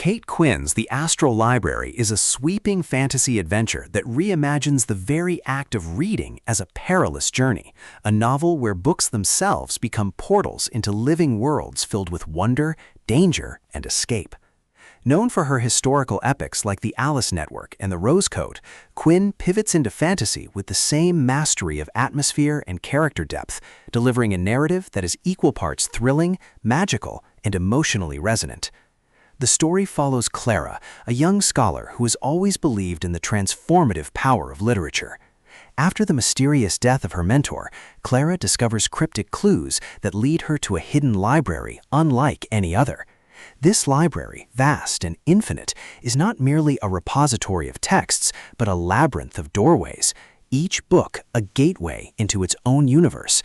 Kate Quinn's The Astral Library is a sweeping fantasy adventure that reimagines the very act of reading as a perilous journey, a novel where books themselves become portals into living worlds filled with wonder, danger, and escape. Known for her historical epics like The Alice Network and The Rose Coat, Quinn pivots into fantasy with the same mastery of atmosphere and character depth, delivering a narrative that is equal parts thrilling, magical, and emotionally resonant. The story follows Clara, a young scholar who has always believed in the transformative power of literature. After the mysterious death of her mentor, Clara discovers cryptic clues that lead her to a hidden library unlike any other. This library, vast and infinite, is not merely a repository of texts, but a labyrinth of doorways, each book a gateway into its own universe.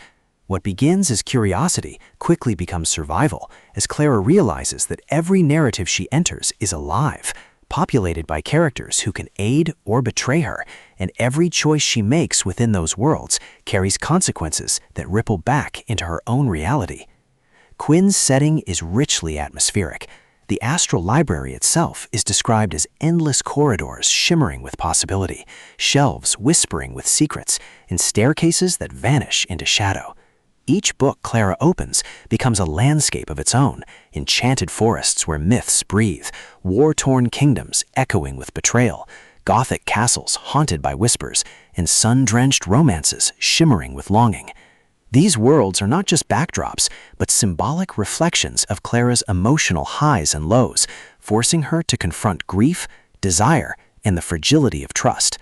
What begins as curiosity quickly becomes survival, as Clara realizes that every narrative she enters is alive, populated by characters who can aid or betray her, and every choice she makes within those worlds carries consequences that ripple back into her own reality. Quinn's setting is richly atmospheric. The Astral Library itself is described as endless corridors shimmering with possibility, shelves whispering with secrets, and staircases that vanish into shadow. Each book Clara opens becomes a landscape of its own, enchanted forests where myths breathe, war-torn kingdoms echoing with betrayal, Gothic castles haunted by whispers, and sun-drenched romances shimmering with longing. These worlds are not just backdrops, but symbolic reflections of Clara's emotional highs and lows, forcing her to confront grief, desire, and the fragility of trust.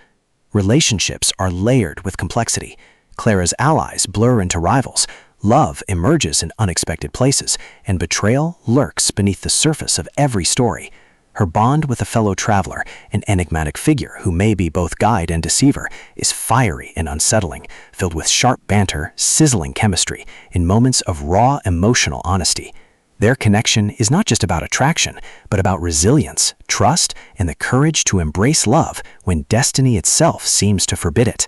Relationships are layered with complexity. Clara's allies blur into rivals, love emerges in unexpected places, and betrayal lurks beneath the surface of every story. Her bond with a fellow traveler, an enigmatic figure who may be both guide and deceiver, is fiery and unsettling, filled with sharp banter, sizzling chemistry, and moments of raw emotional honesty. Their connection is not just about attraction, but about resilience, trust, and the courage to embrace love when destiny itself seems to forbid it.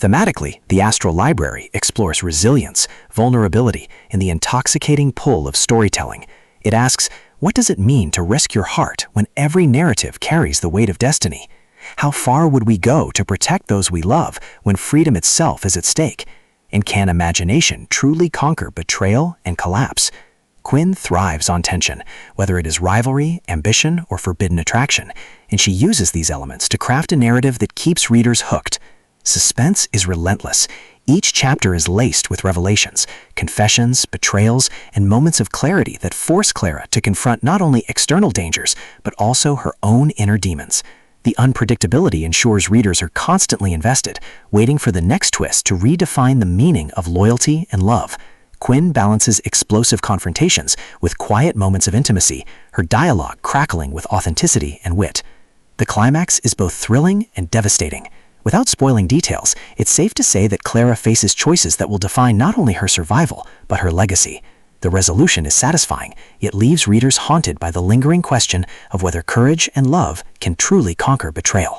Thematically, the Astral Library explores resilience, vulnerability, and the intoxicating pull of storytelling. It asks, what does it mean to risk your heart when every narrative carries the weight of destiny? How far would we go to protect those we love when freedom itself is at stake? And can imagination truly conquer betrayal and collapse? Quinn thrives on tension, whether it is rivalry, ambition, or forbidden attraction, and she uses these elements to craft a narrative that keeps readers hooked. Suspense is relentless. Each chapter is laced with revelations, confessions, betrayals, and moments of clarity that force Clara to confront not only external dangers, but also her own inner demons. The unpredictability ensures readers are constantly invested, waiting for the next twist to redefine the meaning of loyalty and love. Quinn balances explosive confrontations with quiet moments of intimacy, her dialogue crackling with authenticity and wit. The climax is both thrilling and devastating. Without spoiling details, it's safe to say that Clara faces choices that will define not only her survival, but her legacy. The resolution is satisfying, yet leaves readers haunted by the lingering question of whether courage and love can truly conquer betrayal.